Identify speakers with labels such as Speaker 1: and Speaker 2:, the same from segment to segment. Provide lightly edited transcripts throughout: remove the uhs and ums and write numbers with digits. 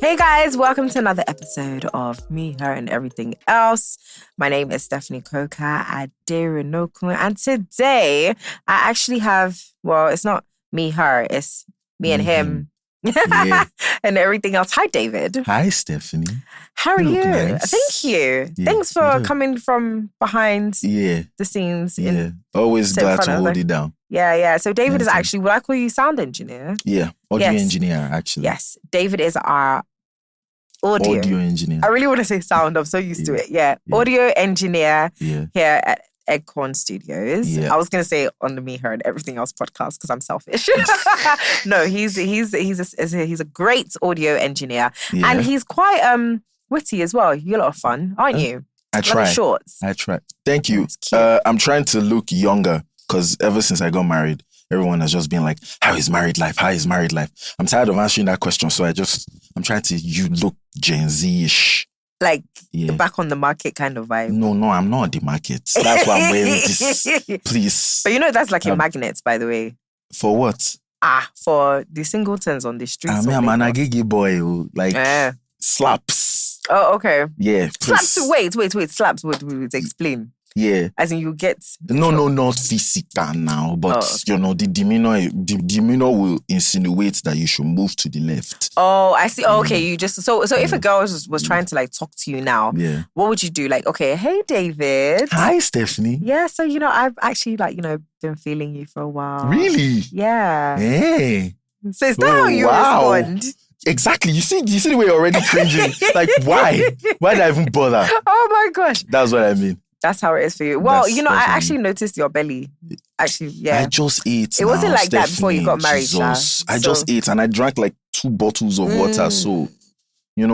Speaker 1: Hey guys, welcome to another episode of Me, Her, and Everything Else. My name is Stephanie Koka Aderonokun, and today I actually have, well, it's not me, her, it's me and him.
Speaker 2: Yeah.
Speaker 1: And everything else. Hi, David.
Speaker 2: Hi, Stephanie.
Speaker 1: How are
Speaker 2: You
Speaker 1: you?
Speaker 2: look nice.
Speaker 1: Thank you.
Speaker 2: Yeah,
Speaker 1: Thanks for
Speaker 2: you do.
Speaker 1: coming from behind
Speaker 2: Yeah,
Speaker 1: the scenes.
Speaker 2: yeah. Always
Speaker 1: sit in
Speaker 2: glad
Speaker 1: front
Speaker 2: to
Speaker 1: of
Speaker 2: hold
Speaker 1: the-
Speaker 2: it down.
Speaker 1: Yeah. So David is
Speaker 2: Anytime.
Speaker 1: actually, would I call you sound engineer?
Speaker 2: Yeah, audio
Speaker 1: Yes.
Speaker 2: engineer, actually.
Speaker 1: Yes. David is our audio.
Speaker 2: engineer.
Speaker 1: I really want to say sound. I'm so used to
Speaker 2: Yeah.
Speaker 1: it. Yeah.
Speaker 2: Yeah.
Speaker 1: Audio engineer
Speaker 2: Yeah.
Speaker 1: here at Eggcorn Studios.
Speaker 2: Yeah.
Speaker 1: I was gonna say on the Me, Her, and Everything Else podcast because I'm selfish. No, he's a great audio engineer,
Speaker 2: Yeah.
Speaker 1: and he's quite witty as well. You're a lot of fun, aren't you?
Speaker 2: I
Speaker 1: Love
Speaker 2: try.
Speaker 1: the shorts.
Speaker 2: I try. Thank you.
Speaker 1: It's cute.
Speaker 2: I'm trying to look younger because ever since I got married, everyone has just been like, how is married life? How is married life? I'm tired of answering that question. So I'm trying to, you look Gen Z-ish.
Speaker 1: Like
Speaker 2: Yeah.
Speaker 1: back on the market kind of vibe.
Speaker 2: No, I'm not on the market. That's why I'm wearing this. Please.
Speaker 1: But you know that's like a magnet, by the way.
Speaker 2: For what?
Speaker 1: For the singletons on the streets.
Speaker 2: I
Speaker 1: of
Speaker 2: mean, I'm an
Speaker 1: Lagos.
Speaker 2: Agege boy. Who, like,
Speaker 1: Eh.
Speaker 2: slaps.
Speaker 1: Oh, okay.
Speaker 2: Yeah.
Speaker 1: Slaps.
Speaker 2: please.
Speaker 1: Wait. Slaps. Wait. Explain.
Speaker 2: Yeah.
Speaker 1: As in, you get.
Speaker 2: No, not physical now, but
Speaker 1: Oh, okay.
Speaker 2: the demeanor will insinuate that you should move to the left.
Speaker 1: Oh, I see. Oh, okay. You just so if a girl was trying to like talk to you now,
Speaker 2: Yeah.
Speaker 1: what would you do? Like, okay, hey David.
Speaker 2: Hi, Stephanie.
Speaker 1: Yeah. So I've actually been feeling you for a while.
Speaker 2: Really?
Speaker 1: Yeah.
Speaker 2: Hey.
Speaker 1: So is that how you
Speaker 2: wow.
Speaker 1: respond?
Speaker 2: Exactly. You see the way you're already cringing. Like, why? Why did I even bother?
Speaker 1: Oh my gosh.
Speaker 2: That's what I mean.
Speaker 1: That's how it is for you. Well,
Speaker 2: That's
Speaker 1: I
Speaker 2: what I
Speaker 1: actually noticed your belly. Actually, yeah.
Speaker 2: I just ate.
Speaker 1: It wasn't
Speaker 2: now,
Speaker 1: like that before you
Speaker 2: Stephanie.
Speaker 1: got married,
Speaker 2: Jesus.
Speaker 1: Sha.
Speaker 2: I just ate and I drank like 2 bottles of water. So,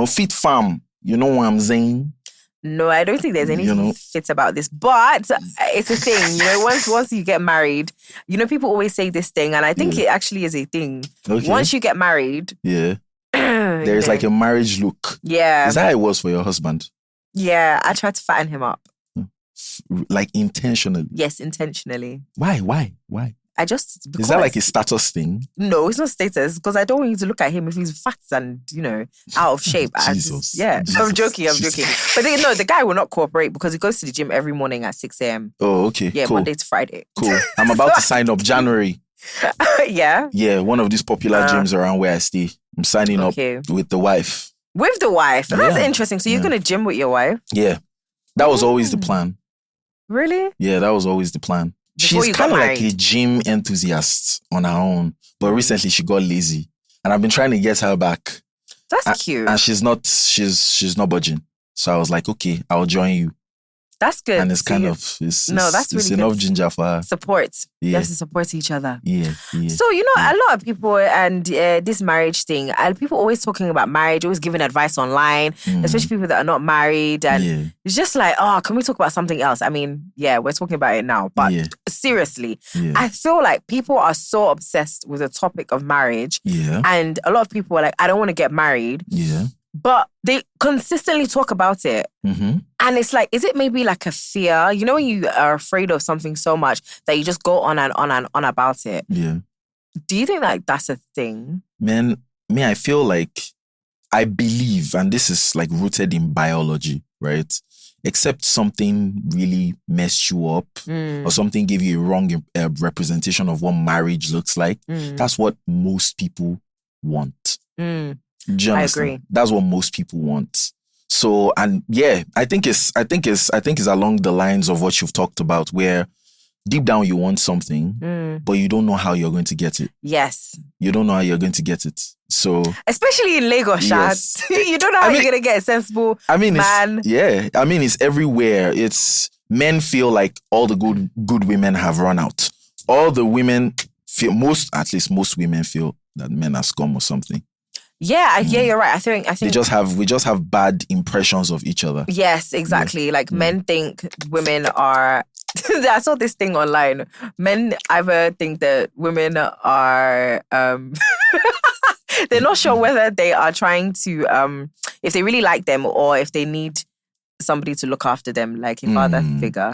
Speaker 2: fit farm. You know what I'm saying?
Speaker 1: No, I don't think there's anything fit about this, but it's a thing. Once you get married, people always say this thing, and I think it actually is a thing.
Speaker 2: Okay.
Speaker 1: Once you get married,
Speaker 2: Yeah. There's like a marriage look.
Speaker 1: yeah,
Speaker 2: Is that how it was for your husband?
Speaker 1: yeah. I tried to fatten him up.
Speaker 2: Like intentionally.
Speaker 1: Yes, intentionally.
Speaker 2: Why?
Speaker 1: I just
Speaker 2: Is that like a status thing?
Speaker 1: No, it's not status because I don't want you to look at him if he's fat and out of shape.
Speaker 2: Jesus.
Speaker 1: I'm
Speaker 2: Jesus.
Speaker 1: joking. But the guy will not cooperate because he goes to the gym every morning at 6 a.m.
Speaker 2: Oh, okay.
Speaker 1: Yeah,
Speaker 2: cool.
Speaker 1: Monday to Friday.
Speaker 2: Cool. I'm about to sign up January.
Speaker 1: Yeah.
Speaker 2: Yeah, one of these popular gyms around where I stay. I'm signing
Speaker 1: Okay.
Speaker 2: up with the wife.
Speaker 1: With the wife. That's
Speaker 2: Yeah.
Speaker 1: interesting. So you're going to gym with your wife?
Speaker 2: Yeah. That was always the plan.
Speaker 1: Really?
Speaker 2: Yeah, that was always the plan.
Speaker 1: Before
Speaker 2: She's
Speaker 1: you got
Speaker 2: kind of like
Speaker 1: married.
Speaker 2: a gym enthusiast on her own. But recently she got lazy. And I've been trying to get her back.
Speaker 1: That's cute.
Speaker 2: And she's not budging. So I was like, okay, I'll join you.
Speaker 1: That's good.
Speaker 2: And it's
Speaker 1: So
Speaker 2: kind
Speaker 1: you-
Speaker 2: of it's
Speaker 1: really
Speaker 2: enough
Speaker 1: good.
Speaker 2: ginger for her.
Speaker 1: support. You
Speaker 2: Yeah.
Speaker 1: have to support each other.
Speaker 2: Yeah.
Speaker 1: So, a lot of people and this marriage thing, and people always talking about marriage, always giving advice online, especially people that are not married. And
Speaker 2: Yeah.
Speaker 1: it's just like, oh, can we talk about something else? I mean, yeah, we're talking about it now. But
Speaker 2: Yeah.
Speaker 1: seriously,
Speaker 2: Yeah.
Speaker 1: I feel like people are so obsessed with the topic of marriage.
Speaker 2: Yeah.
Speaker 1: And a lot of people are like, I don't want to get married.
Speaker 2: Yeah.
Speaker 1: But they consistently talk about it.
Speaker 2: Mm-hmm.
Speaker 1: And it's like, is it maybe like a fear? When you are afraid of something so much that you just go on and on and on about it.
Speaker 2: Yeah.
Speaker 1: Do you think like that's a thing?
Speaker 2: Man, I feel like I believe, and this is like rooted in biology, right? Except something really messed you up or something gave you a wrong representation of what marriage looks like. That's what most people want.
Speaker 1: Mm.
Speaker 2: Do you
Speaker 1: I
Speaker 2: understand?
Speaker 1: agree.
Speaker 2: That's what most people want. So, and yeah, I think it's along the lines of what you've talked about, where deep down you want something, but you don't know how you're going to get it.
Speaker 1: Yes.
Speaker 2: You don't know how you're going to get it. So,
Speaker 1: Especially in Lagos,
Speaker 2: Yes.
Speaker 1: Shad. You don't know how you're going to get a sensible man.
Speaker 2: It's everywhere. It's men feel like all the good women have run out. All the women feel, most women feel that men are scum or something.
Speaker 1: Yeah, you're right. I think
Speaker 2: We just have bad impressions of each other.
Speaker 1: yes, exactly. Like men think women are. I saw this thing online. Men either think that women are. They're not sure whether they are trying to, if they really like them or if they need somebody to look after them, like a father figure,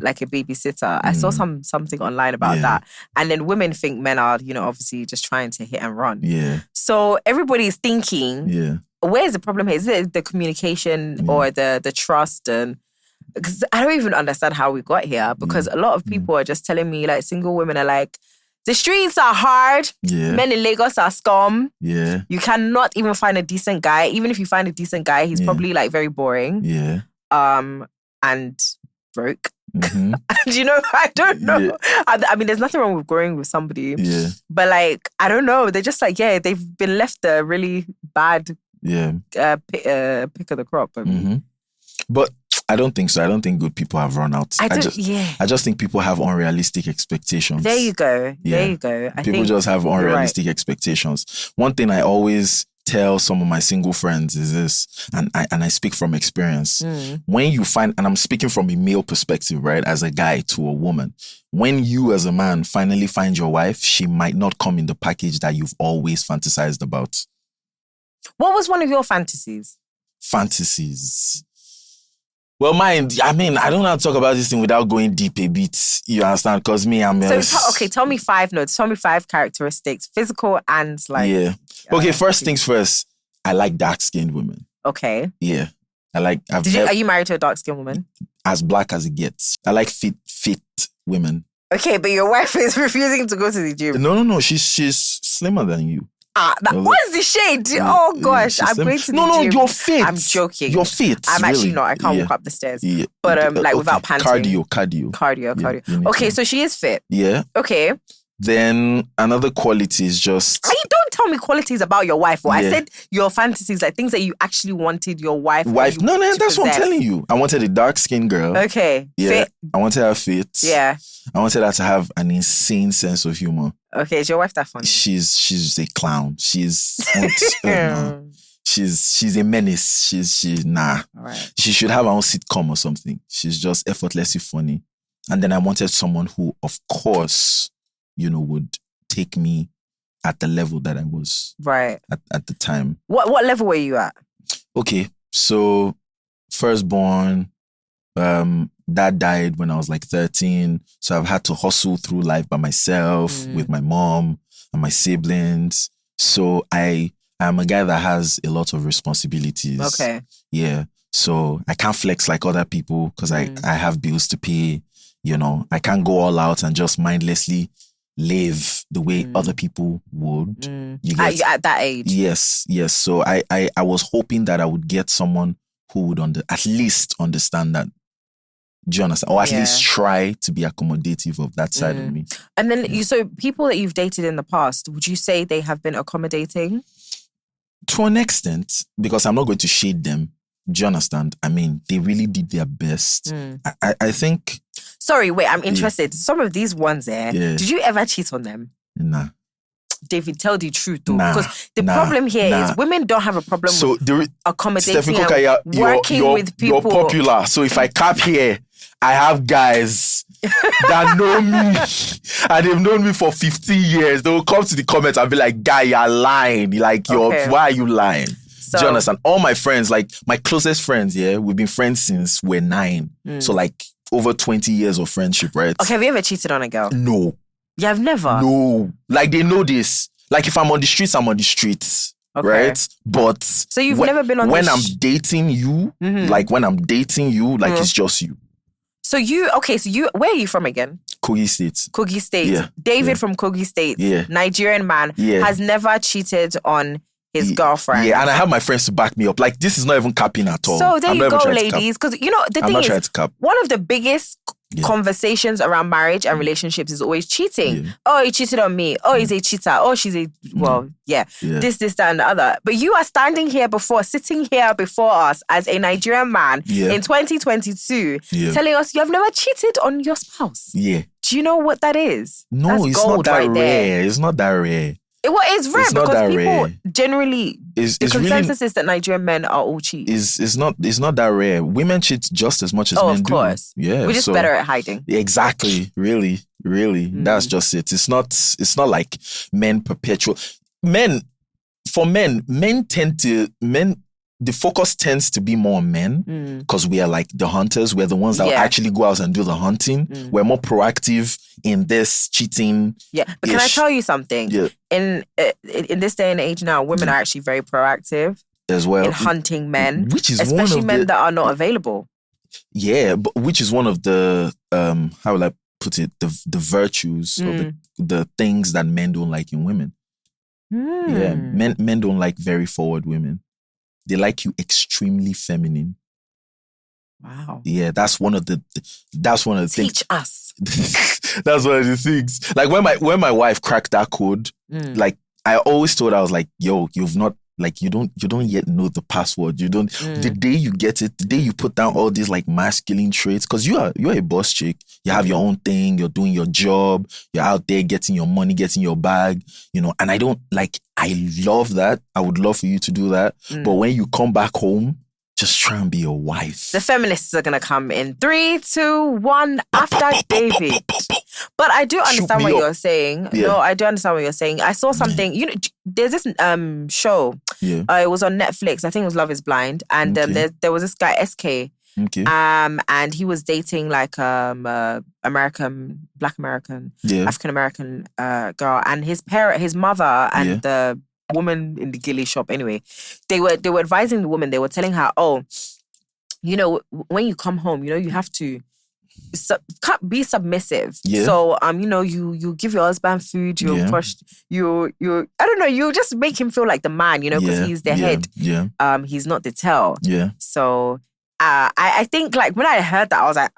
Speaker 1: like a babysitter. I saw something online about that. And then women think men are, obviously just trying to hit and run.
Speaker 2: Yeah.
Speaker 1: So everybody's thinking,
Speaker 2: Yeah.
Speaker 1: where's the problem here? Is it the communication or the trust? And because I don't even understand how we got here, because a lot of people are just telling me, like, single women are like, the streets are hard.
Speaker 2: Yeah.
Speaker 1: Men in Lagos are scum.
Speaker 2: Yeah.
Speaker 1: You cannot even find a decent guy. Even if you find a decent guy, he's probably like very boring.
Speaker 2: Yeah.
Speaker 1: And broke.
Speaker 2: Mm-hmm.
Speaker 1: And you know, I don't know.
Speaker 2: Yeah.
Speaker 1: I mean, there's nothing wrong with growing with somebody.
Speaker 2: Yeah.
Speaker 1: But like, I don't know. They're just like, yeah, they've been left a really bad pick of the crop. I mean.
Speaker 2: But I don't think so. I don't think good people have run out. I just think people have unrealistic expectations.
Speaker 1: There you go.
Speaker 2: Yeah.
Speaker 1: There you go.
Speaker 2: People just have unrealistic expectations. One thing I always tell some of my single friends is this, and I speak from experience. When you find, and I'm speaking from a male perspective, right, as a guy to a woman, when you as a man finally find your wife, she might not come in the package that you've always fantasized about.
Speaker 1: What was one of your fantasies?
Speaker 2: Fantasies. Well, mine, I mean, I don't know how to talk about this thing without going deep a bit. You understand? Because me, I'm...
Speaker 1: tell me 5 notes. Tell me 5 characteristics. Physical and like...
Speaker 2: Yeah. Okay, first things first. I like dark-skinned women.
Speaker 1: Okay.
Speaker 2: Yeah. I like...
Speaker 1: Are you married to a dark-skinned woman?
Speaker 2: As black as it gets. I like fit women.
Speaker 1: Okay, but your wife is refusing to go to the gym.
Speaker 2: No. She's slimmer than you.
Speaker 1: What's the shade? Oh gosh, I'm going to the gym.
Speaker 2: No, you're fit.
Speaker 1: I'm joking.
Speaker 2: You're fit.
Speaker 1: I'm actually not. I can't walk up the stairs. Yeah. But without panting. Cardio. Okay, so she is fit.
Speaker 2: Yeah.
Speaker 1: Okay.
Speaker 2: Then another quality is just...
Speaker 1: Don't tell me qualities about your wife. I said your fantasies, like things that you actually wanted your wife.
Speaker 2: No, that's what I'm telling you. I wanted a dark-skinned girl.
Speaker 1: Okay.
Speaker 2: Yeah.
Speaker 1: Fit.
Speaker 2: I wanted her fit.
Speaker 1: Yeah.
Speaker 2: I wanted her to have an insane sense of humor.
Speaker 1: Okay, is your wife that funny?
Speaker 2: She's a clown. She's a menace. All right. She should have her own sitcom or something. She's just effortlessly funny. And then I wanted someone who, of course, would take me at the level that I was
Speaker 1: right
Speaker 2: at the time.
Speaker 1: What level were you at?
Speaker 2: Okay, so firstborn, dad died when I was like 13. So I've had to hustle through life by myself with my mom and my siblings. So I am a guy that has a lot of responsibilities.
Speaker 1: Okay.
Speaker 2: Yeah. So I can't flex like other people because I have bills to pay. I can't go all out and just mindlessly live the way other people would. You get,
Speaker 1: at that age?
Speaker 2: Yes. So I was hoping that I would get someone who would at least understand that. Do you understand? Or at least try to be accommodative of that side of me.
Speaker 1: And then so people that you've dated in the past, would you say they have been accommodating?
Speaker 2: To an extent, because I'm not going to shade them. Do you understand? I mean, they really did their best. I think...
Speaker 1: Sorry, wait, I'm interested. Some of these ones there, did you ever cheat on them?
Speaker 2: Nah.
Speaker 1: David, tell the truth though. Because the problem here is women don't have a problem with accommodating and working with people.
Speaker 2: You're popular. So if I cap here, I have guys that know me and they've known me for 15 years. They will come to the comments and be like, guy, you're lying. Why are you lying? So, do you understand? All my friends, like my closest friends, we've been friends since we're 9. So like over 20 years of friendship, right?
Speaker 1: Okay, have you ever cheated on a girl?
Speaker 2: No.
Speaker 1: You have never?
Speaker 2: No. Like they know this. Like if I'm on the streets, I'm on the streets. Okay. Right? But
Speaker 1: so you've never been on
Speaker 2: when I'm dating you, like when I'm dating you, like it's just you.
Speaker 1: So where are you from again?
Speaker 2: Kogi State. Yeah.
Speaker 1: David from Kogi State, Nigerian man, has never cheated on his girlfriend.
Speaker 2: Yeah, and I have my friends to back me up. Like, this is not even capping at all.
Speaker 1: So there you go, ladies. Because, the thing is, one of the biggest conversations around marriage and relationships is always cheating. Yeah. Oh, he cheated on me. Oh, he's a cheater. Oh, she's a... Well, this, that, and the other. But you are sitting here before us as a Nigerian man in 2022 telling us you have never cheated on your spouse.
Speaker 2: Yeah.
Speaker 1: Do you know what that is?
Speaker 2: No,
Speaker 1: that's
Speaker 2: it's not that rare. It's not that rare.
Speaker 1: It's rare because people generally the consensus is that Nigerian men are all cheat.
Speaker 2: It's not that rare. Women cheat just as much as men do.
Speaker 1: Of course. Yeah. We're just better at hiding.
Speaker 2: Exactly. Really. That's just it. It's not like men the focus tends to be more on men because we are like the hunters. We're the ones that will actually go out and do the hunting. We're more proactive in this cheating.
Speaker 1: Yeah, but can I tell you something? Yeah. In this day and age now, women are actually very proactive.
Speaker 2: as well
Speaker 1: in hunting men,
Speaker 2: which is
Speaker 1: especially
Speaker 2: one of
Speaker 1: men
Speaker 2: the,
Speaker 1: that are not available.
Speaker 2: yeah, but which is one of the how will I put it, the virtues or the things that men don't like in women. Yeah, men don't like very forward women. They like you extremely feminine.
Speaker 1: Wow.
Speaker 2: Yeah, that's one of the things.
Speaker 1: Teach us.
Speaker 2: That's one of the things. Like when my wife cracked that code, like I always told her, I was like, yo, you've not, like, you don't yet know the password. You don't, the day you get it, the day you put down all these like masculine traits, because you're a boss chick, you have your own thing, you're doing your job, you're out there getting your money, getting your bag, you know, and I love that. I would love for you to do that. But when you come back home, just try and be a wife.
Speaker 1: The feminists are going to come in 3, 2, 1 after David. But I do understand what you're saying.
Speaker 2: Yeah.
Speaker 1: No, I do understand what you're saying. I saw something, you know, there's this show.
Speaker 2: Yeah.
Speaker 1: It was on Netflix. I think it was Love is Blind. And there was this guy, SK.
Speaker 2: Okay.
Speaker 1: And he was dating like Black American, African American girl. And his mother and the woman in the ghillie shop, anyway, they were advising the woman. They were telling her, oh, you know, when you come home, you know, you have to be submissive.
Speaker 2: Yeah.
Speaker 1: So you know, you give your husband food, you push, you I don't know, you just make him feel like the man, you know, because he's the head.
Speaker 2: Yeah.
Speaker 1: He's not the tail.
Speaker 2: Yeah.
Speaker 1: So I think like when I heard that, I was like,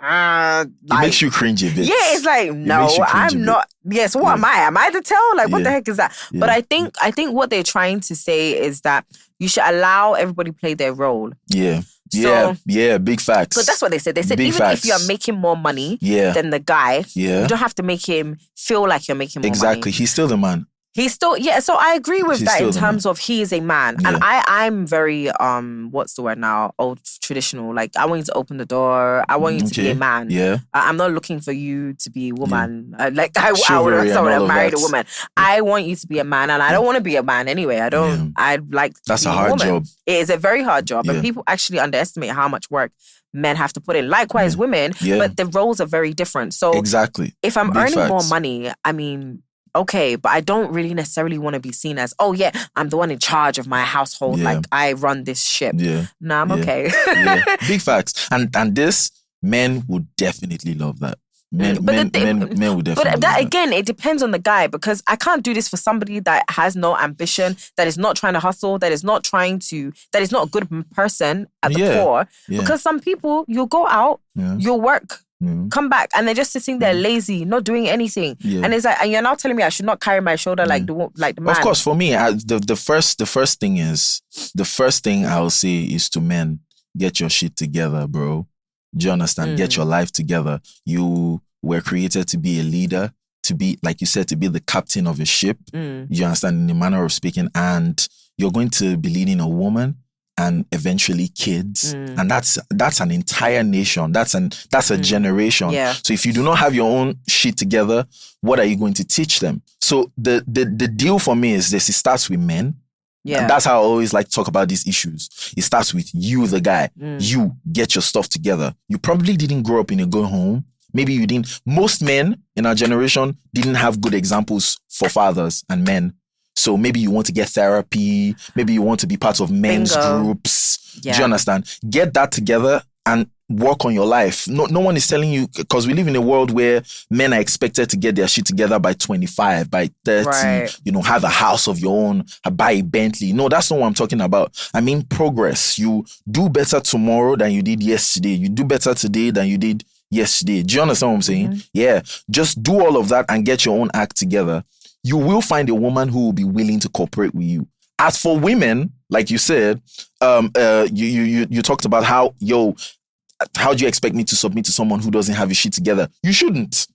Speaker 2: it makes you cringe a bit.
Speaker 1: Yeah, it's like, no, I'm not. Yes, what am I? Am I the tail? Like, what the heck is that? Yeah. But I think what they're trying to say is that you should allow everybody play their role.
Speaker 2: Yeah.
Speaker 1: So,
Speaker 2: big facts.
Speaker 1: But that's what they said. They said, big even facts. If you're making more money than the guy, you don't have to make him feel like you're making more money.
Speaker 2: Exactly. He's still the man.
Speaker 1: He's still, so I agree with that in terms of he is a man.
Speaker 2: Yeah.
Speaker 1: And I'm very, what's the word now? Old traditional. Like, I want you to open the door. I want you to be a man.
Speaker 2: Yeah.
Speaker 1: I'm not looking for you to be a woman. I would have married a woman. I want you to be a man, and I don't want to be a man anyway. I don't, I'd like to
Speaker 2: That's
Speaker 1: be
Speaker 2: a hard
Speaker 1: woman.
Speaker 2: job.
Speaker 1: It is a very hard job. And people actually underestimate how much work men have to put in. Likewise, women, but the roles are very different. So
Speaker 2: exactly.
Speaker 1: If I'm earning more money, I mean, okay, but I don't really necessarily want to be seen as, oh yeah, I'm the one in charge of my household. Like, I run this ship.
Speaker 2: Yeah.
Speaker 1: Nah, I'm okay.
Speaker 2: Big facts. And this, men would definitely love that. Men would definitely
Speaker 1: But that again, it depends on the guy, because I can't do this for somebody that has no ambition, that is not trying to hustle, that is not a good person at the core. Yeah. Because some people, you'll go out, you'll work, come back, and they're just sitting there lazy, not doing anything. Yeah. And it's like, and you're now telling me I should not carry my shoulder like the man.
Speaker 2: Of course, for me, the first thing I'll say is to men, get your shit together, bro. Do you understand? Get your life together. You were created to be a leader, to be, like you said, to be the captain of a ship. You understand, in the manner of speaking, and you're going to be leading a woman and eventually kids. And that's an entire nation. That's a generation.
Speaker 1: Yeah.
Speaker 2: So if you do not have your own shit together, what are you going to teach them? So the deal for me is this: it starts with men. Yeah. And that's how I always like to talk about these issues. It starts with you, the guy. You get your stuff together. You probably didn't grow up in a good home. Maybe you didn't. Most men in our generation didn't have good examples for fathers and men. So maybe you want to get therapy. Maybe you want to be part of men's groups. Yeah. Do you understand? Get that together and work on your life. No one is telling you, because we live in a world where men are expected to get their shit together by 25, by 30, you know, have a house of your own, buy a Bentley. No, that's not what I'm talking about. I mean progress. You do better tomorrow than you did yesterday. You do better today than you did yesterday. Do you understand what I'm saying? Yeah. Just do all of that and get your own act together. You will find a woman who will be willing to cooperate with you. As for women, like you said, you talked about how do you expect me to submit to someone who doesn't have his shit together? You shouldn't.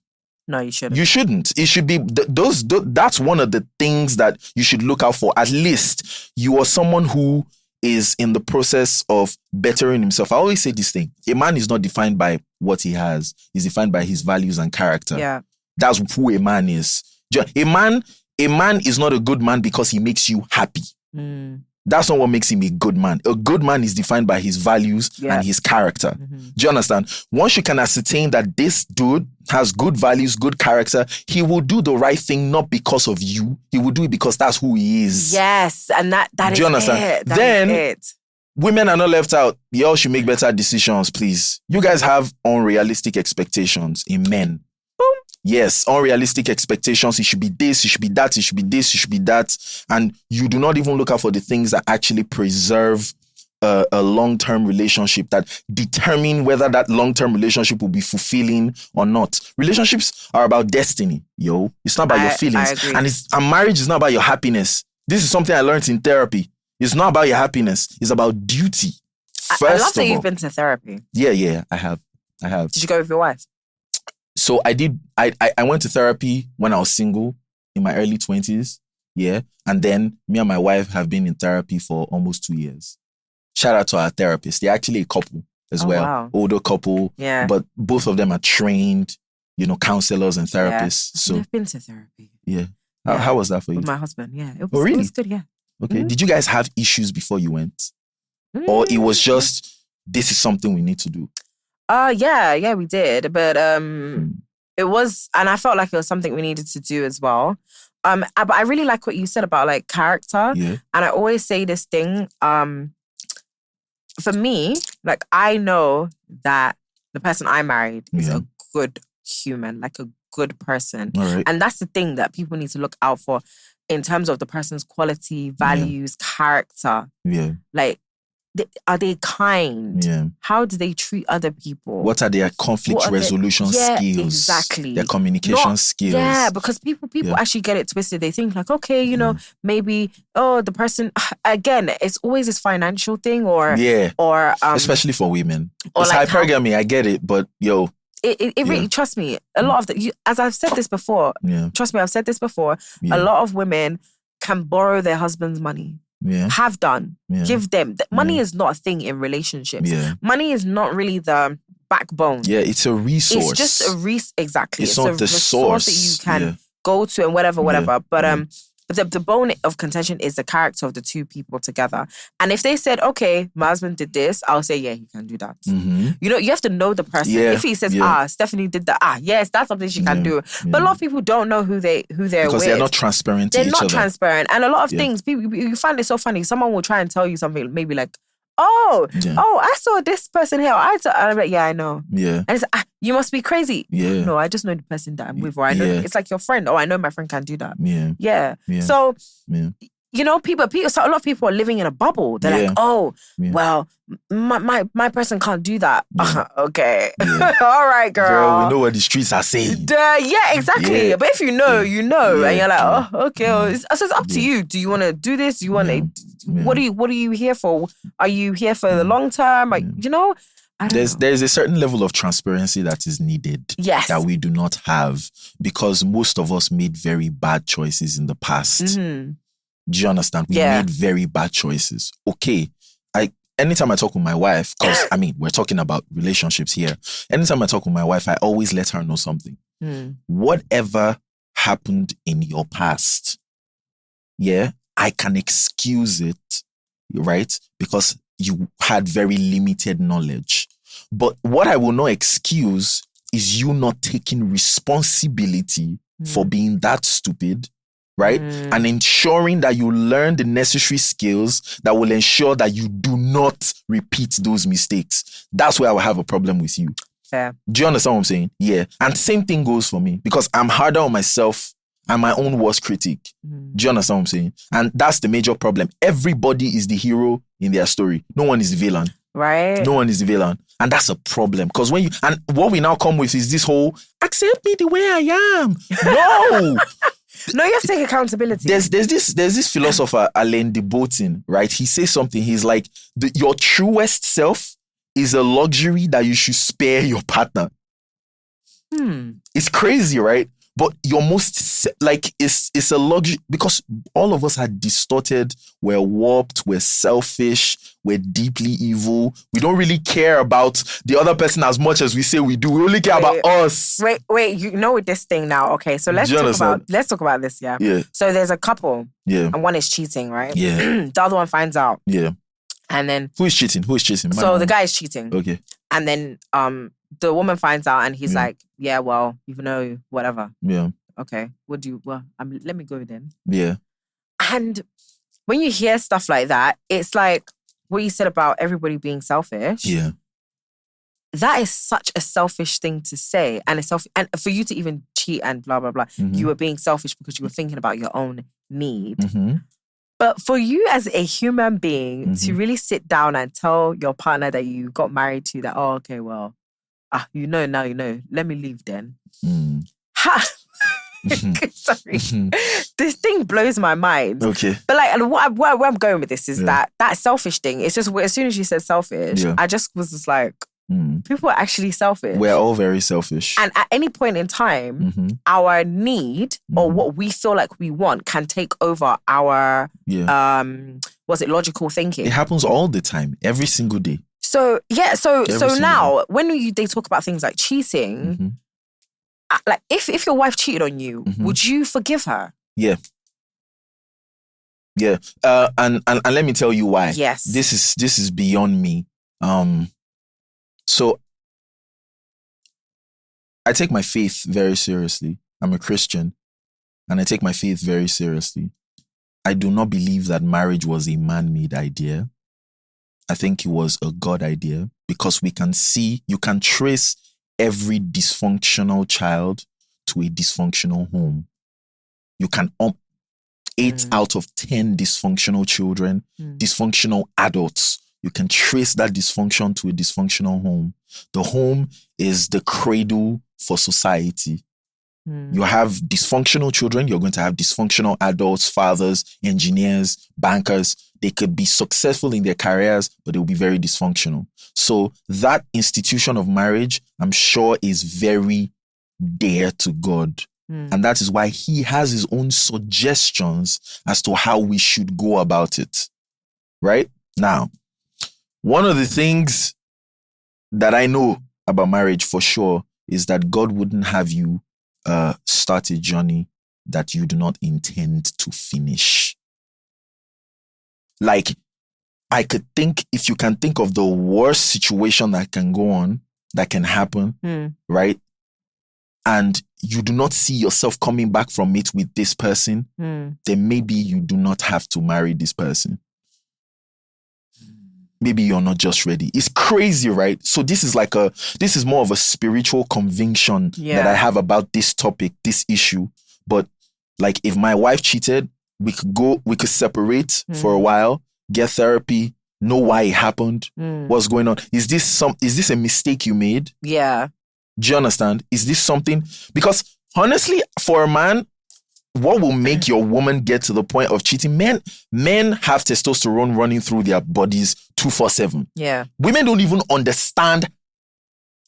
Speaker 1: No, you shouldn't.
Speaker 2: You shouldn't. It should be that's one of the things that you should look out for. At least you are someone who is in the process of bettering himself. I always say this thing: a man is not defined by what he has; he's defined by his values and character.
Speaker 1: Yeah,
Speaker 2: that's who a man is. A man is not a good man because he makes you happy. That's not what makes him a good man. A good man is defined by his values and his character. Do you understand? Once you can ascertain that this dude has good values, good character, he will do the right thing not because of you. He will do it because that's who he is.
Speaker 1: Yes, and that is
Speaker 2: Do you understand?
Speaker 1: it. That
Speaker 2: Then
Speaker 1: is it.
Speaker 2: women are not left out. Y'all should make better decisions, please. You guys have unrealistic expectations in men.
Speaker 1: Boom.
Speaker 2: Yes, unrealistic expectations. It should be this, it should be that, it should be this, it should be that. And you do not even look out for the things that actually preserve a long-term relationship, that determine whether that long-term relationship will be fulfilling or not. Relationships are about destiny, yo. It's not about your feelings.
Speaker 1: I agree.
Speaker 2: And marriage is not about your happiness. This is something I learned in therapy. It's not about your happiness. It's about duty.
Speaker 1: I love that you've been to therapy.
Speaker 2: Yeah, I have.
Speaker 1: Did you go with your wife?
Speaker 2: So I did. I went to therapy when I was single in my early 20s. Yeah. And then me and my wife have been in therapy for almost 2 years. Shout out to our therapist. They're actually a couple as well.
Speaker 1: Wow.
Speaker 2: Older couple.
Speaker 1: Yeah.
Speaker 2: But both of them are trained, counselors and therapists.
Speaker 1: Yeah.
Speaker 2: So
Speaker 1: I've been to therapy.
Speaker 2: yeah. How was that for you?
Speaker 1: With my husband, yeah. It was,
Speaker 2: really?
Speaker 1: It was good, yeah.
Speaker 2: Okay. Did you guys have issues before you went? Or it was just, this is something we need to do?
Speaker 1: Yeah, we did. But it was, and I felt like it was something we needed to do as well. But I really like what you said about like character.
Speaker 2: Yeah.
Speaker 1: And I always say this thing, for me, like I know that the person I married is a good human, like a good person.
Speaker 2: All right.
Speaker 1: And that's the thing that people need to look out for in terms of the person's quality, values, character.
Speaker 2: Yeah.
Speaker 1: Like, are they kind?
Speaker 2: Yeah.
Speaker 1: How do they treat other people?
Speaker 2: What are their conflict resolution skills?
Speaker 1: Exactly.
Speaker 2: Their communication skills.
Speaker 1: Yeah, because people actually get it twisted. They think like, okay, maybe, the person, again, it's always this financial thing or
Speaker 2: especially for women.
Speaker 1: Or
Speaker 2: it's
Speaker 1: like
Speaker 2: hypergamy, I get it, but yo.
Speaker 1: It really, trust me, a lot of as I've said this before, trust me, I've said this before, a lot of women can borrow their husband's money.
Speaker 2: Yeah.
Speaker 1: Have done. Yeah. Give them. Money is not a thing in relationships. Yeah. Money is not really the backbone.
Speaker 2: Yeah, it's a resource.
Speaker 1: It's just a exactly.
Speaker 2: It's not the source
Speaker 1: that you can go to and whatever. But the bone of contention is the character of the two people together. And if they said, okay, my husband did this, I'll say, yeah, he can do that.
Speaker 2: Mm-hmm.
Speaker 1: You have to know the person.
Speaker 2: Yeah.
Speaker 1: If he says, Stephanie did that, yes, that's something she can do. But a lot of people don't know who they're
Speaker 2: because
Speaker 1: with.
Speaker 2: They're not transparent to each other.
Speaker 1: They're not transparent. And a lot of things, people, you find it so funny. Someone will try and tell you something, maybe like, I saw this person here. And I'm like, yeah, I know.
Speaker 2: Yeah.
Speaker 1: And it's you must be crazy.
Speaker 2: Yeah.
Speaker 1: No, I just know the person that I'm with, or I know it's like your friend. Oh, I know my friend can do that.
Speaker 2: Yeah.
Speaker 1: So, people. So a lot of people are living in a bubble. They're like, well, my person can't do that. Okay. Yeah. All right, girl.
Speaker 2: We know what the streets are saying.
Speaker 1: Yeah, exactly. Yeah. But if you know, and you're like, oh, okay. So it's up to you. Do you want to do this? Do you want to? What are you here for? Are you here for the long term?
Speaker 2: There's a certain level of transparency that is needed.
Speaker 1: Yes.
Speaker 2: That we do not have because most of us made very bad choices in the past.
Speaker 1: Mm-hmm.
Speaker 2: Do you understand? We made very bad choices. Okay. Anytime I talk with my wife, because we're talking about relationships here. Anytime I talk with my wife, I always let her know something. Whatever happened in your past, I can excuse it, right? Because you had very limited knowledge. But what I will not excuse is you not taking responsibility for being that stupid, right? And ensuring that you learn the necessary skills that will ensure that you do not repeat those mistakes. That's where I will have a problem with you.
Speaker 1: Fair.
Speaker 2: Do you understand what I'm saying? Yeah. And same thing goes for me because I'm harder on myself. I'm my own worst critic. Do you understand what I'm saying? And that's the major problem. Everybody is the hero in their story. No one is the villain.
Speaker 1: Right.
Speaker 2: No one is the villain. And that's a problem. Because and what we now come with is this whole, accept me the way I am. No.
Speaker 1: No, you have to take accountability.
Speaker 2: There's this philosopher, Alain de Botton, right? He says something. He's like, your truest self is a luxury that you should spare your partner. It's crazy, right? But your most, it's a luxury because all of us are distorted, we're warped, we're selfish, we're deeply evil. We don't really care about the other person as much as we say we do. We only care about us.
Speaker 1: Wait, you know this thing now. Okay, so let's talk about this, yeah?
Speaker 2: Yeah.
Speaker 1: So there's a couple.
Speaker 2: Yeah.
Speaker 1: And one is cheating, right?
Speaker 2: Yeah.
Speaker 1: The other one finds out.
Speaker 2: Yeah.
Speaker 1: And then
Speaker 2: Who is cheating?
Speaker 1: So the guy is cheating.
Speaker 2: Okay.
Speaker 1: And then the woman finds out and he's like, yeah, well, even though whatever.
Speaker 2: Yeah.
Speaker 1: Okay. Let me go then.
Speaker 2: Yeah.
Speaker 1: And when you hear stuff like that, it's like what you said about everybody being selfish.
Speaker 2: Yeah.
Speaker 1: That is such a selfish thing to say. And and for you to even cheat and blah, blah, blah, you were being selfish because you were thinking about your own need.
Speaker 2: Mm-hmm.
Speaker 1: But for you as a human being to really sit down and tell your partner that you got married to that, oh, okay, well, now you know. Let me leave then. Sorry. This thing blows my mind.
Speaker 2: Okay.
Speaker 1: But like, where I'm going with this is that selfish thing. It's just as soon as you said selfish, I just was just like, people are actually selfish.
Speaker 2: We're all very selfish.
Speaker 1: And at any point in time, our need or what we feel like we want can take over our logical thinking.
Speaker 2: It happens all the time, every single day.
Speaker 1: So now when they talk about things like cheating, like if your wife cheated on you, would you forgive her?
Speaker 2: Yeah. Yeah. And let me tell you why.
Speaker 1: Yes.
Speaker 2: This is beyond me. So I take my faith very seriously. I'm a Christian and I take my faith very seriously. I do not believe that marriage was a man-made idea. I think it was a God idea because you can trace every dysfunctional child to a dysfunctional home. You can 8 out of 10 dysfunctional children, dysfunctional adults. You can trace that dysfunction to a dysfunctional home. The home is the cradle for society. You have dysfunctional children, you're going to have dysfunctional adults, fathers, engineers, bankers. They could be successful in their careers, but they'll be very dysfunctional. So that institution of marriage, I'm sure, is very dear to God. And that is why he has his own suggestions as to how we should go about it. Right? Now, one of the things that I know about marriage for sure is that God wouldn't have you start a journey that you do not intend to finish. Like, I could think, if you can think of the worst situation that can go on, that can happen, right? And you do not see yourself coming back from it with this person, then maybe you do not have to marry this person. Maybe you're not just ready. It's crazy, right? So this is more of a spiritual conviction that I have about this topic, this issue. But like, if my wife cheated, we could separate for a while, get therapy, know why it happened, what's going on. Is this a mistake you made?
Speaker 1: Yeah.
Speaker 2: Do you understand? Is this something? Because honestly, for a man, what will make your woman get to the point of cheating? Men have testosterone running through their bodies 24/7.
Speaker 1: Yeah.
Speaker 2: Women don't even understand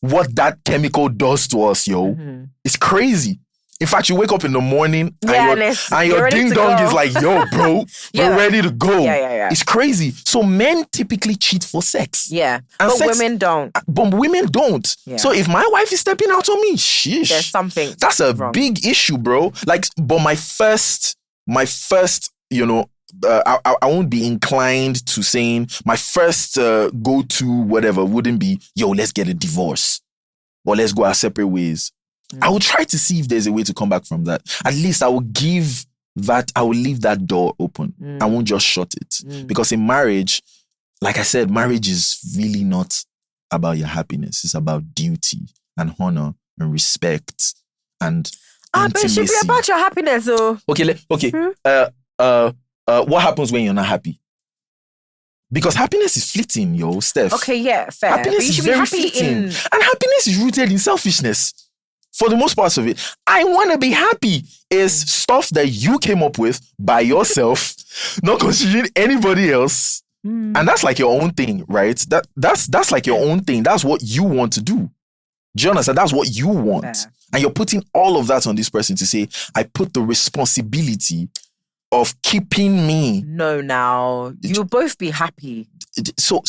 Speaker 2: what that chemical does to us, yo. It's crazy. In fact, you wake up in the morning and your ding dong is like, yo, bro, we're ready to go.
Speaker 1: Yeah.
Speaker 2: It's crazy. So men typically cheat for sex.
Speaker 1: Yeah.
Speaker 2: And
Speaker 1: but women don't.
Speaker 2: But women don't. Yeah. So if my wife is stepping out on me, sheesh.
Speaker 1: There's something.
Speaker 2: That's a
Speaker 1: wrong.
Speaker 2: Big issue, bro. Like, but my first, I won't be inclined to saying my first go-to whatever wouldn't be, yo, let's get a divorce or let's go our separate ways. I will try to see if there's a way to come back from that. At least I will leave that door open. I won't just shut it. Because in marriage, like I said, marriage is really not about your happiness. It's about duty and honor and respect and intimacy.
Speaker 1: But it should be about your happiness, though.
Speaker 2: Okay. What happens when you're not happy? Because happiness is fleeting, yo, Steph.
Speaker 1: Okay, yeah, fair.
Speaker 2: Happiness is very fleeting. And happiness is rooted in selfishness. For the most part of it, I want to be happy is stuff that you came up with by yourself, not considering anybody else. And that's like your own thing, right? That's like your own thing. That's what you want to do. Do you understand? That's what you want. And you're putting all of that on this person to say, I put the responsibility of keeping me.
Speaker 1: No, now you'll both be happy.
Speaker 2: So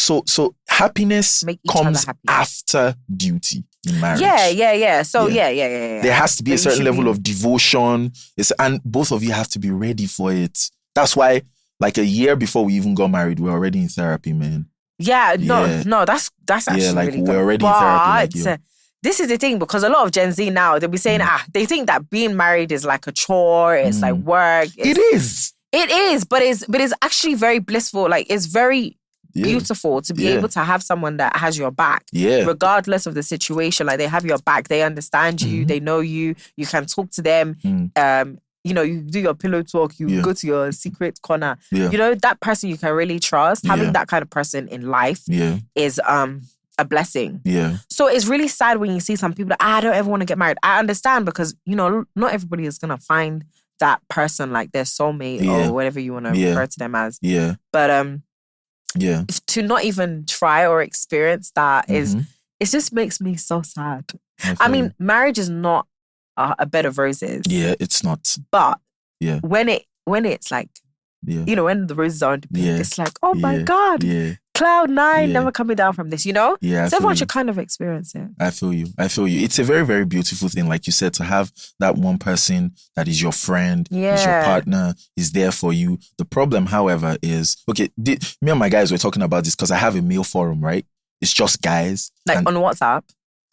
Speaker 2: happiness
Speaker 1: Make each other
Speaker 2: comes
Speaker 1: happy.
Speaker 2: after duty in marriage.
Speaker 1: Yeah. So
Speaker 2: Yeah.
Speaker 1: yeah.
Speaker 2: There has to be
Speaker 1: But
Speaker 2: a
Speaker 1: you
Speaker 2: certain
Speaker 1: should
Speaker 2: level
Speaker 1: be-
Speaker 2: of devotion. And both of you have to be ready for it. That's why, like a year before we even got married, we're already in therapy, man.
Speaker 1: Yeah,
Speaker 2: Yeah.
Speaker 1: no, that's actually
Speaker 2: like,
Speaker 1: really
Speaker 2: we're
Speaker 1: good.
Speaker 2: already in therapy, like you.
Speaker 1: But this is the thing, because a lot of Gen Z now, they'll be saying, they think that being married is like a chore, it's like work.
Speaker 2: It is.
Speaker 1: It is, but it's actually very blissful. Like, it's very beautiful to be
Speaker 2: Yeah.
Speaker 1: able to have someone that has your back,
Speaker 2: Yeah.
Speaker 1: regardless of the situation. Like, they have your back, they understand you, they know you, you can talk to them. You know, you do your pillow talk, you go to your secret corner.
Speaker 2: Yeah.
Speaker 1: You know, that person you can really trust.
Speaker 2: Yeah.
Speaker 1: Having that kind of person in life
Speaker 2: Yeah.
Speaker 1: is a blessing.
Speaker 2: Yeah.
Speaker 1: So it's really sad when you see some people that, I don't ever want to get married. I understand, because, you know, not everybody is going to find that person, like their soulmate or whatever you want to refer to them as.
Speaker 2: Yeah.
Speaker 1: But
Speaker 2: Yeah.
Speaker 1: to not even try or experience that is, it just makes me so sad. I mean, marriage is not a bed of roses.
Speaker 2: Yeah, it's not.
Speaker 1: But
Speaker 2: Yeah.
Speaker 1: when it's like,
Speaker 2: Yeah.
Speaker 1: you know, when the roses are on the peak,
Speaker 2: Yeah.
Speaker 1: it's like, oh my
Speaker 2: Yeah.
Speaker 1: God,
Speaker 2: Yeah.
Speaker 1: cloud nine,
Speaker 2: Yeah.
Speaker 1: never coming down from this, you know?
Speaker 2: Yeah. I
Speaker 1: So everyone
Speaker 2: feel
Speaker 1: should kind of experience it.
Speaker 2: I feel you. It's a very, very beautiful thing, like you said, to have that one person that is your friend, is your
Speaker 1: Yeah.
Speaker 2: partner, is there for you. The problem, however, is, okay, me and my guys were talking about this because I have a male forum, right? It's just guys.
Speaker 1: Like
Speaker 2: And-
Speaker 1: on WhatsApp.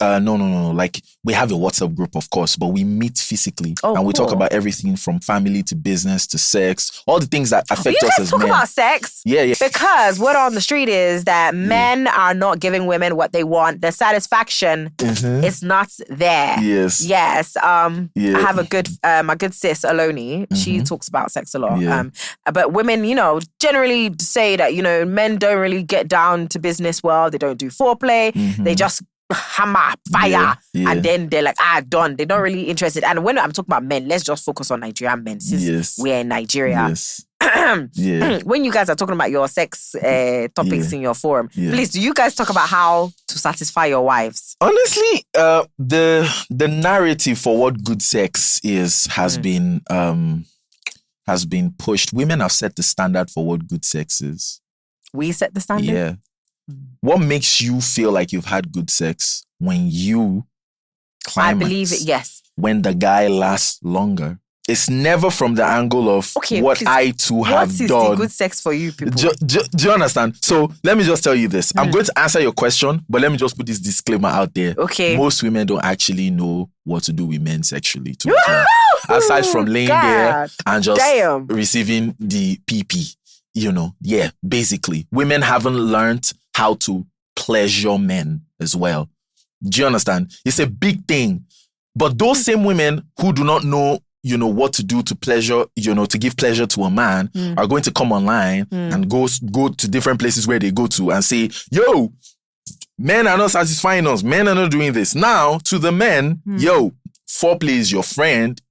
Speaker 2: No. Like, we have a WhatsApp group, of course, but we meet physically.
Speaker 1: Oh,
Speaker 2: and we talk
Speaker 1: cool.
Speaker 2: about everything from family to business to sex, all the things that affect
Speaker 1: You
Speaker 2: us
Speaker 1: guys
Speaker 2: as
Speaker 1: talk
Speaker 2: men.
Speaker 1: about sex?
Speaker 2: Yeah.
Speaker 1: Because word on the street is that men are not giving women what they want. The satisfaction is not there.
Speaker 2: Yes.
Speaker 1: Yes.
Speaker 2: Yeah.
Speaker 1: I have my good sis Aloni. She talks about sex a lot.
Speaker 2: Yeah.
Speaker 1: But women, you know, generally say that, you know, men don't really get down to business well. They don't do foreplay. They just hammer, fire,
Speaker 2: Yeah.
Speaker 1: and then they're like, done. They're not really interested. And when I'm talking about men, let's just focus on Nigerian men, since
Speaker 2: Yes.
Speaker 1: we're in Nigeria.
Speaker 2: Yes. Yeah.
Speaker 1: When you guys are talking about your sex topics in your forum,
Speaker 2: Yeah.
Speaker 1: please, do you guys talk about how to satisfy your wives?
Speaker 2: Honestly, the narrative for what good sex is has been pushed. Women have set the standard for what good sex is.
Speaker 1: We set the standard?
Speaker 2: Yeah. What makes you feel like you've had good sex? When you climax.
Speaker 1: I believe it, yes.
Speaker 2: When the guy lasts longer. It's never from the angle of what
Speaker 1: please,
Speaker 2: I too
Speaker 1: what
Speaker 2: have
Speaker 1: is
Speaker 2: done.
Speaker 1: the good sex for you people?
Speaker 2: Do you understand? So let me just tell you this. I'm going to answer your question, but let me just put this disclaimer out there.
Speaker 1: Okay.
Speaker 2: Most women don't actually know what to do with men sexually. To be clear. Aside from laying there and just receiving the PP. You know, yeah, basically. Women haven't learned how to pleasure men as well. Do you understand? It's a big thing. But those same women who do not know, you know, what to do to pleasure, you know, to give pleasure to a man are going to come online and go to different places where they go to and say, yo, men are not satisfying us. Men are not doing this. Now, to the men, yo, foreplay is your friend.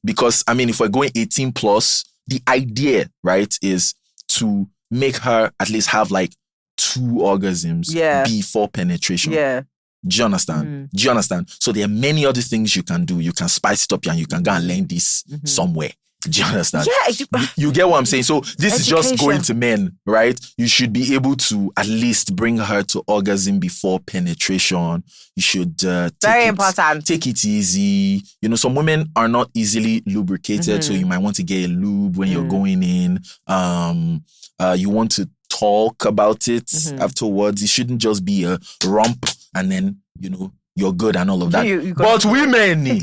Speaker 2: Because, I mean, if we're going 18 plus, the idea, right, is to make her at least have like 2 orgasms before penetration.
Speaker 1: Yeah.
Speaker 2: Do you understand? Do you understand? So there are many other things you can do. You can spice it up and you can go and learn this somewhere. Do you understand?
Speaker 1: Yeah.
Speaker 2: You get what I'm saying? So this is just
Speaker 1: Education.
Speaker 2: going to men, right? You should be able to at least bring her to orgasm before penetration. You should
Speaker 1: Very important.
Speaker 2: Take it easy. You know, some women are not easily lubricated, so you might want to get a lube when you're going in. You want to talk about it afterwards. It shouldn't just be a romp and then, you know, you're good and all of that. But women,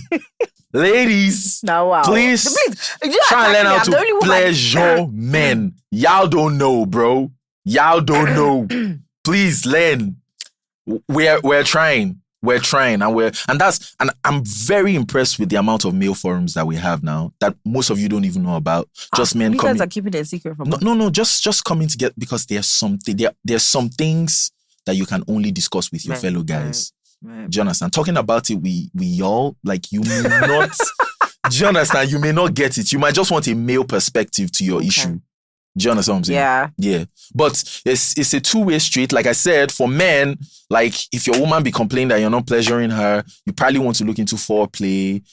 Speaker 2: ladies, please try and learn how to pleasure men. Y'all don't know, bro. Y'all don't know. Please learn. We're trying. We're trying, and I'm very impressed with the amount of male forums that we have now that most of you don't even know about. Just men
Speaker 1: you
Speaker 2: coming.
Speaker 1: guys are keeping it a secret from us.
Speaker 2: No, just coming together because there's some things that you can only discuss with your fellow guys.
Speaker 1: Right.
Speaker 2: Do you understand? Talking about it, we all, like, you may not. Do you understand? You may not get it. You might just want a male perspective to your issue. Do you understand what I'm saying? Yeah. But it's a two-way street. Like I said, for men, like, if your woman be complaining that you're not pleasuring her, you probably want to look into foreplay.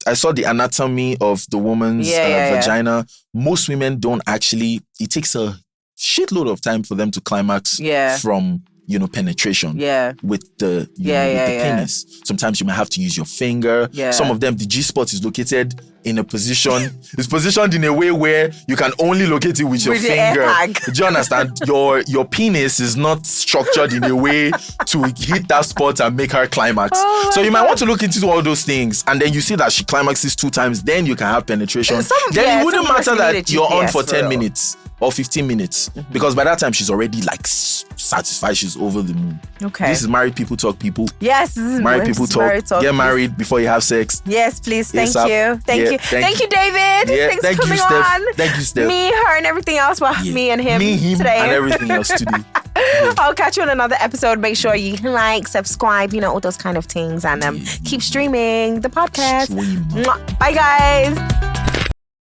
Speaker 2: I saw the anatomy of the woman's vagina. Most women don't actually. It takes a shitload of time for them to climax from penetration with the penis. Sometimes you might have to use your finger. Some of them, the G-spot is located in a position. It's positioned in a way where you can only locate it with your finger. Do you understand? Your penis is not structured in a way to hit that spot and make her climax. So you might want to look into all those things, and then you see that she climaxes 2 times. Then you can have penetration. Then it wouldn't matter that you're on for 10 minutes. Or 15 minutes, because by that time she's already like satisfied, she's over the moon.
Speaker 1: Okay.
Speaker 2: This is married people talk, people.
Speaker 1: Yes, this is
Speaker 2: married people talk. Get married before you have sex.
Speaker 1: Yes, please. Thank you, David. Thanks for coming on.
Speaker 2: Thank you, Steph.
Speaker 1: Me, her, and everything else. Well, me and him today,
Speaker 2: and everything else today.
Speaker 1: I'll catch you on another episode. Make sure you like, subscribe, all those kind of things, and keep streaming the podcast. Bye, guys.